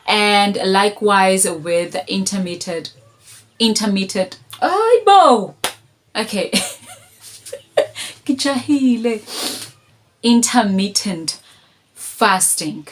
And likewise with intermittent. Ay, bo. Okay. Kijahile. Intermittent fasting.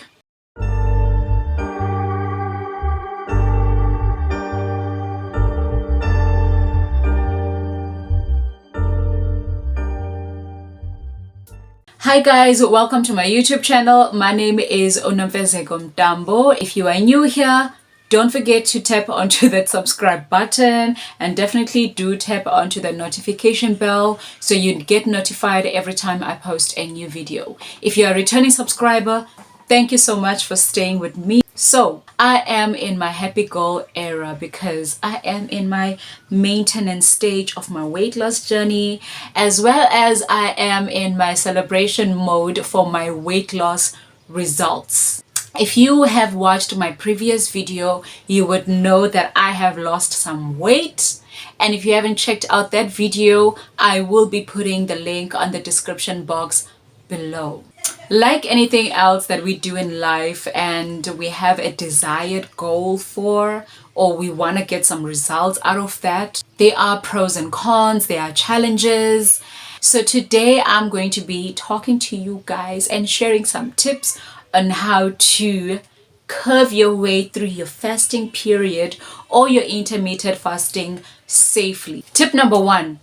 Hi guys, welcome to my YouTube channel. My name is Onomfezeko Mtambo. If you are new here, don't forget to tap onto that subscribe button and definitely do tap onto the notification bell so you get notified every time I post a new video. If you're a returning subscriber, thank you so much for staying with me. So I am in my happy goal era because I am in my maintenance stage of my weight loss journey, as well as I am in my celebration mode for my weight loss results. If you have watched my previous video, you would know that I have lost some weight. And if you haven't checked out that video, I will be putting the link on the description box below. Like anything else that we do in life and we have a desired goal for, or we want to get some results out of that, there are pros and cons, there are challenges. So today I'm going to be talking to you guys and sharing some tips on how to curve your way through your fasting period or your intermittent fasting safely. Tip number 1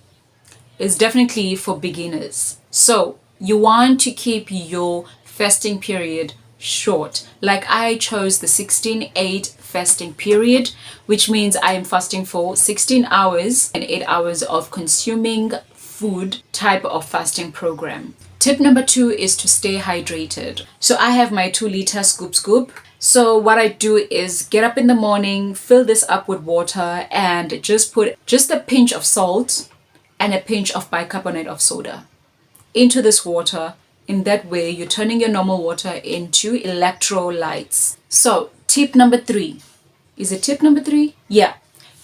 is definitely for beginners. So you want to keep your fasting period short. Like I chose the 16-8 fasting period, which means I am fasting for 16 hours and 8 hours of consuming food type of fasting program. Tip number 2 is to stay hydrated. So I have my 2-liter scoop. So what I do is get up in the morning, fill this up with water and just put just a pinch of salt and a pinch of bicarbonate of soda into this water. In that way, you're turning your normal water into electrolytes. So tip number 3. Is it tip number 3? Yeah.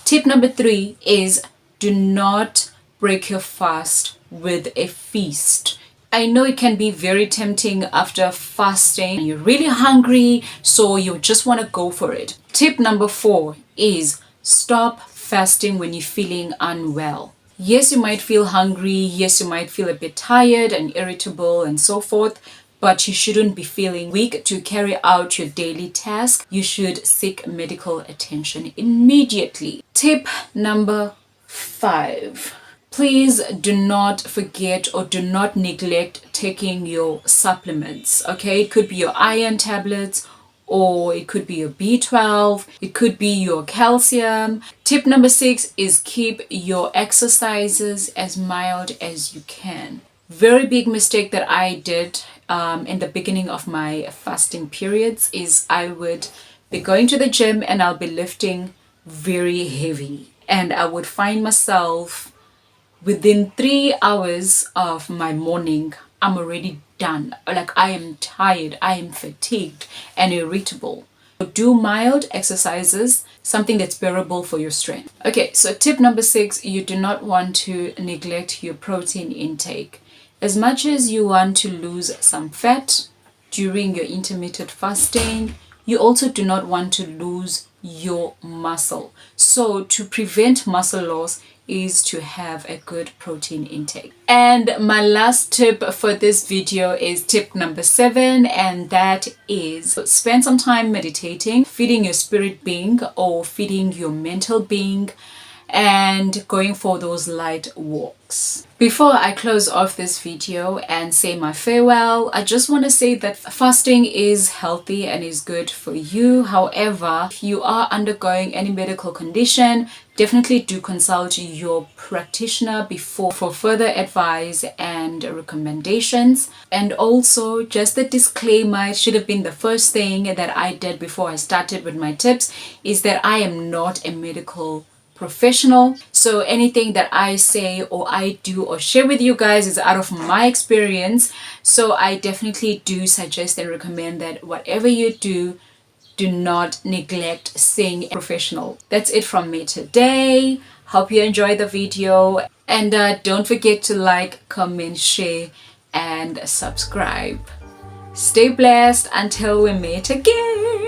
Tip number 3 is do not break your fast with a feast. I know it can be very tempting after fasting. You're really hungry, so you just want to go for it. Tip number 4 is stop fasting when you're feeling unwell. Yes, you might feel hungry. Yes, you might feel a bit tired and irritable and so forth, but you shouldn't be feeling weak to carry out your daily task. You should seek medical attention immediately. Tip number 5. Please do not forget or do not neglect taking your supplements, okay? It could be your iron tablets, or it could be your B12, it could be your calcium. Tip number 6 is keep your exercises as mild as you can. Very big mistake that I did in the beginning of my fasting periods is I would be going to the gym and I'll be lifting very heavy. And I would find myself within 3 hours of my morning, I'm already done. Like I am tired, I am fatigued and irritable. Do mild exercises, something that's bearable for your strength. Okay, so tip number 6, you do not want to neglect your protein intake. As much as you want to lose some fat during your intermittent fasting, you also do not want to lose your muscle. So to prevent muscle loss is to have a good protein intake. And my last tip for this video is tip number 7, and that is spend some time meditating, feeding your spirit being or feeding your mental being, and going for those light walks. Before I close off this video and say my farewell, I just want to say that fasting is healthy and is good for you. However, if you are undergoing any medical condition, definitely do consult your practitioner before for further advice and recommendations. And also, just a disclaimer, it should have been the first thing that I did before I started with my tips, is that I am not a medical professional. So anything that I say or I do or share with you guys is out of my experience. So I definitely do suggest and recommend that whatever you do not neglect seeing a professional. That's it from me today. Hope you enjoyed the video, and don't forget to like, comment, share and subscribe. Stay blessed until we meet again.